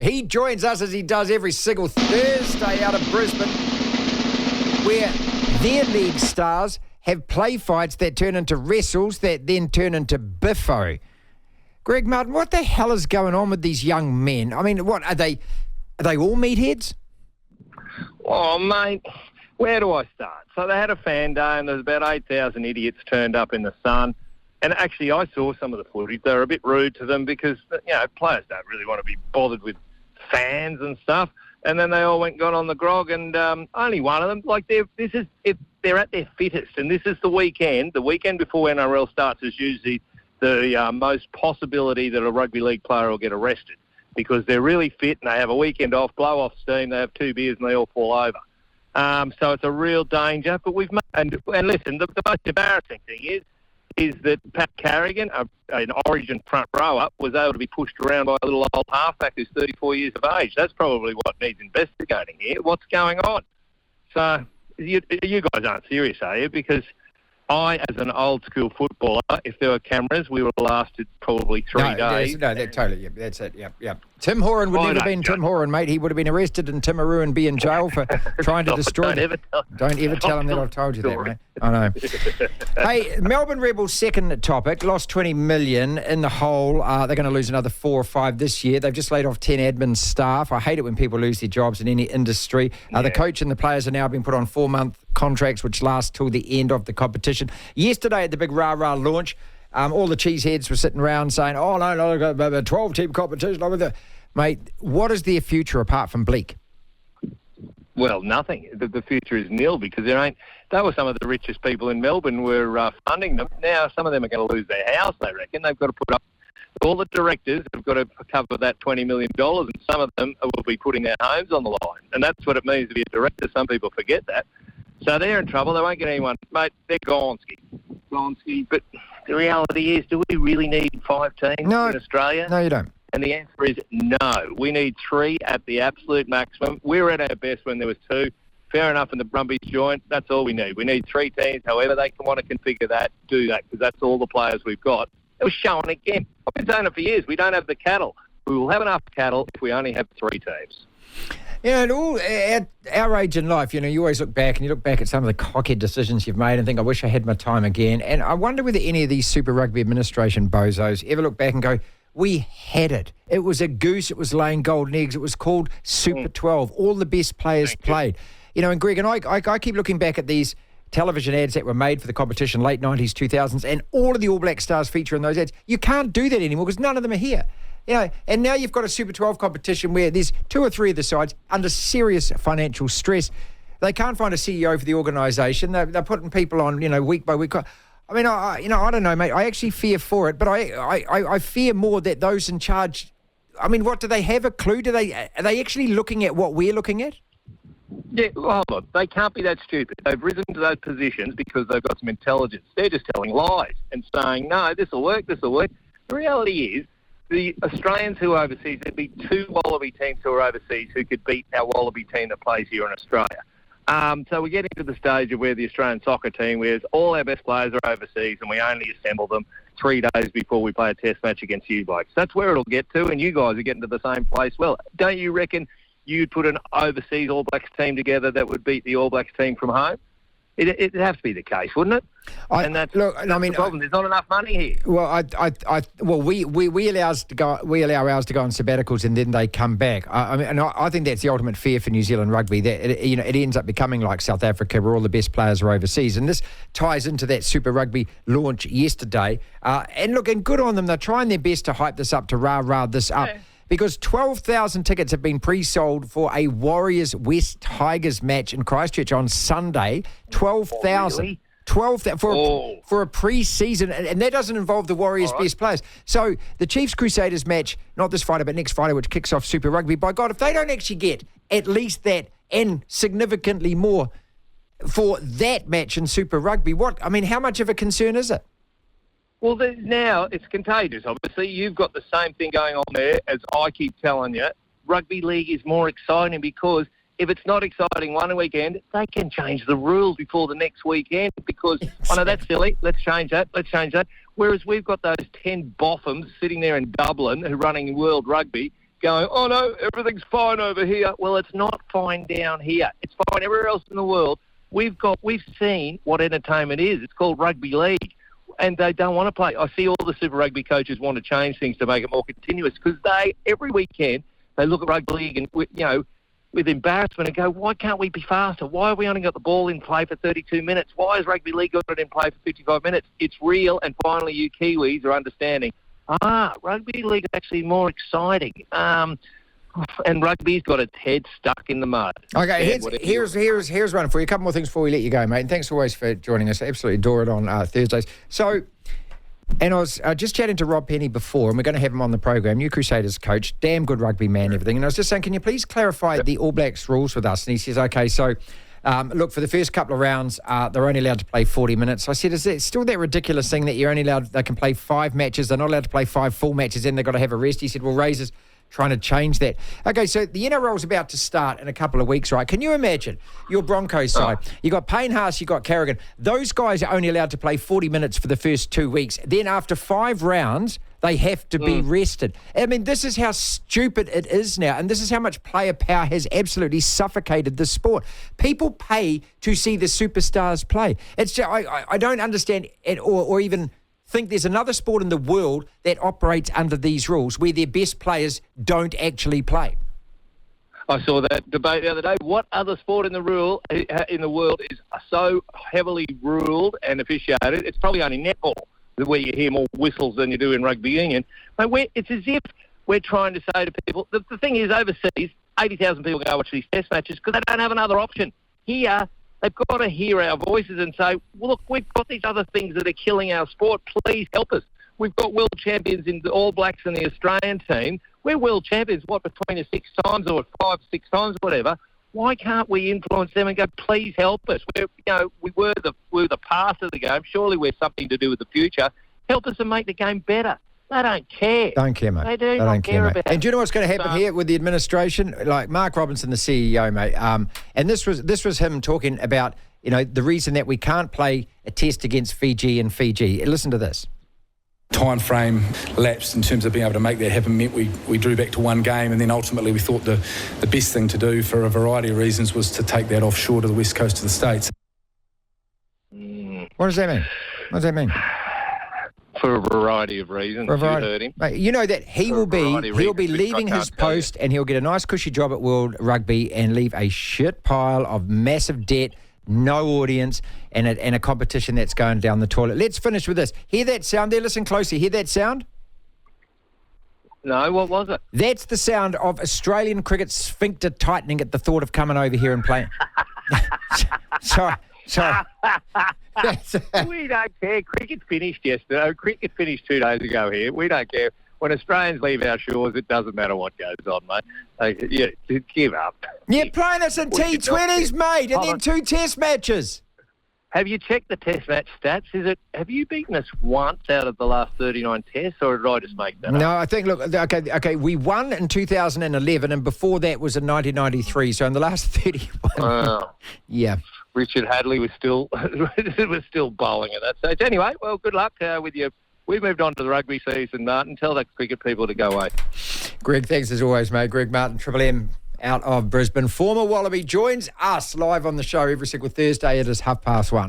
He joins us as he does every single Thursday out of Brisbane, where their league stars have play fights that turn into wrestles that then turn into biffo. Greg Martin, what the hell is going on with these young men? I mean, what are they all meatheads? Oh, mate, where do I start? So they had a fan day and there's about 8,000 idiots turned up in the sun. And actually, I saw some of the footage. They were a bit rude to them because, players don't really want to be bothered with fans and stuff. And then they all went and got on the grog, and only one of them, if they're at their fittest, and this is the weekend before NRL starts is usually the most possibility that a rugby league player will get arrested because they're really fit and they have a weekend off, blow off steam, they have 2 beers and they all fall over. So it's a real danger. But and listen, the most embarrassing thing is that Pat Carrigan, an Origin front rower, was able to be pushed around by a little old halfback who's 34 years of age. That's probably what needs investigating here. What's going on? So you guys aren't serious, are you? Because I, as an old-school footballer, if there were cameras, we would have lasted probably 3 days. No, totally. Yeah, that's it. Yeah. Tim Horan would never have been Tim Horan, mate. He would have been arrested and Timaru and be in jail for trying to destroy them. Don't ever tell him that I've told you that, mate. I know. Hey, Melbourne Rebels' second topic, lost 20 million in the hole. They're going to lose another 4 or 5 this year. They've just laid off 10 admin staff. I hate it when people lose their jobs in any industry. The coach and the players are now being put on 4-month contracts, which last till the end of the competition. Yesterday at the big rah-rah launch, all the cheeseheads were sitting around saying, oh, no, a 12-team competition. Mate, what is their future apart from bleak? Well, nothing. The future is nil because they were some of the richest people in Melbourne were funding them. Now some of them are going to lose their house, they reckon. They've got to put up, all the directors have got to cover that $20 million and some of them will be putting their homes on the line. And that's what it means to be a director. Some people forget that. So they're in trouble. They won't get anyone. Mate, they're Gonski. But the reality is, do we really need 5 teams in Australia? No, you don't. And the answer is no. We need 3 at the absolute maximum. We were at our best when there was 2. Fair enough, and the Brumbies joined. That's all we need. We need 3 teams. However they can want to configure that, do that, because that's all the players we've got. It was shown again. I've been saying it for years. We don't have the cattle. We will have enough cattle if we only have 3 teams. At our age in life, you always look back at some of the cockhead decisions you've made and think, I wish I had my time again. And I wonder whether any of these Super Rugby administration bozos ever look back and go, we had it. It was a goose. It was laying golden eggs. It was called Super 12. All the best players played. And Greg and I keep looking back at these television ads that were made for the competition, late 90s, 2000s, and all of the All Black stars feature in those ads. You can't do that anymore because none of them are here. And now you've got a Super 12 competition where there's 2 or 3 of the sides under serious financial stress. They can't find a CEO for the organisation. They're putting people on, week by week. I mean, I don't know, mate. I actually fear for it, but I fear more that those in charge. I mean, what do they have a clue? Are they actually looking at what we're looking at? Yeah, well, look, they can't be that stupid. They've risen to those positions because they've got some intelligence. They're just telling lies and saying, no, this will work. The reality is, the Australians who are overseas, there'd be 2 Wallaby teams who are overseas who could beat our Wallaby team that plays here in Australia. So we're getting to the stage of where the Australian soccer team, where all our best players are overseas and we only assemble them 3 days before we play a test match against you blokes. That's where it'll get to, and you guys are getting to the same place. Well, don't you reckon you'd put an overseas All Blacks team together that would beat the All Blacks team from home? It'd have to be the case, wouldn't it? That's the problem. There's not enough money here. Well, we allow ours to go on sabbaticals and then they come back. I think that's the ultimate fear for New Zealand rugby. That it ends up becoming like South Africa, where all the best players are overseas, and this ties into that Super Rugby launch yesterday. And good on them. They're trying their best to hype this up, to rah this up. Because 12,000 tickets have been pre-sold for a Warriors West Tigers match in Christchurch on Sunday. 12,000. Really? 12,000 for a pre-season, and that doesn't involve the Warriors' best players. So the Chiefs Crusaders match, not this Friday, but next Friday, which kicks off Super Rugby. By God, if they don't actually get at least that and significantly more for that match in Super Rugby, how much of a concern is it? Well, now it's contagious, obviously. You've got the same thing going on there as I keep telling you. Rugby league is more exciting because if it's not exciting one weekend, they can change the rules before the next weekend because, I know that's silly, let's change that. Whereas we've got those 10 boffins sitting there in Dublin who are running World Rugby going, oh, no, everything's fine over here. Well, it's not fine down here. It's fine everywhere else in the world. We've seen what entertainment is. It's called rugby league, and they don't want to play. I see all the Super Rugby coaches want to change things to make it more continuous because every weekend, they look at rugby league and, with embarrassment and go, why can't we be faster? Why have we only got the ball in play for 32 minutes? Why has rugby league got it in play for 55 minutes? It's real, and finally you Kiwis are understanding, rugby league is actually more exciting. And rugby's got its head stuck in the mud. Okay, here's one for you. A couple more things before we let you go, mate. And thanks always for joining us. I absolutely adore it on Thursdays. So... And I was just chatting to Rob Penny before, and we're going to have him on the program, New Crusaders coach, damn good rugby man, everything. And I was just saying, can you please clarify the All Blacks rules with us? And he says, okay, so look, for the first couple of rounds, they're only allowed to play 40 minutes. I said, is it still that ridiculous thing that they can play 5 matches, they're not allowed to play 5 full matches, and they've got to have a rest? He said, well, Razor's trying to change that. Okay, so the NRL's about to start in a couple of weeks, right? Can you imagine your Broncos side? You got Payne Haas, you got Carrigan. Those guys are only allowed to play 40 minutes for the first 2 weeks. Then after 5 rounds, they have to be rested. I mean, this is how stupid it is now, and this is how much player power has absolutely suffocated the sport. People pay to see the superstars play. It's just, I don't understand it or even think there's another sport in the world that operates under these rules where their best players don't actually play. I saw that debate the other day. What other sport in the world is so heavily ruled and officiated? It's probably only netball, where you hear more whistles than you do in rugby union. But it's as if we're trying to say to people, the thing is, overseas, 80,000 people go watch these test matches because they don't have another option. Here, they've got to hear our voices and say, well, look, we've got these other things that are killing our sport. Please help us. We've got world champions in the All Blacks and the Australian team. We're world champions, between 6 times or 5, 6 times, whatever. Why can't we influence them and go, please help us? We were the past of the game. Surely we're something to do with the future. Help us and make the game better. They don't care. Don't care, mate. They don't care about it. And do you know what's going to happen here with the administration? Like Mark Robinson, the CEO, mate, and this was him talking about, the reason that we can't play a test against Fiji in Fiji. Listen to this. Time frame lapsed in terms of being able to make that happen meant we drew back to 1 game, and then ultimately we thought the best thing to do for a variety of reasons was to take that offshore to the west coast of the States. What does that mean? What does that mean? For a variety of reasons. You heard him. Mate, you know that he'll be leaving his post and he'll get a nice cushy job at World Rugby and leave a shit pile of massive debt, no audience, and a competition that's going down the toilet. Let's finish with this. Hear that sound there? Listen closely. Hear that sound? No, what was it? That's the sound of Australian cricket sphincter tightening at the thought of coming over here and playing. Sorry. We don't care. Cricket finished yesterday. Cricket finished 2 days ago here. We don't care. When Australians leave our shores, it doesn't matter what goes on, mate. Give up. You're playing us in T20s, mate, and then 2 test matches. Have you checked the test match stats? Have you beaten us once out of the last 39 tests, or did I just make that up? No, I think, look, okay, we won in 2011, and before that was in 1993, so in the last 31. Yeah. Richard Hadley was still bowling at that stage. Anyway, well, good luck with you. We've moved on to the rugby season, Martin. Tell the cricket people to go away. Greg, thanks as always, mate. Greg Martin, Triple M out of Brisbane. Former Wallaby joins us live on the show every single Thursday. It is 1:30.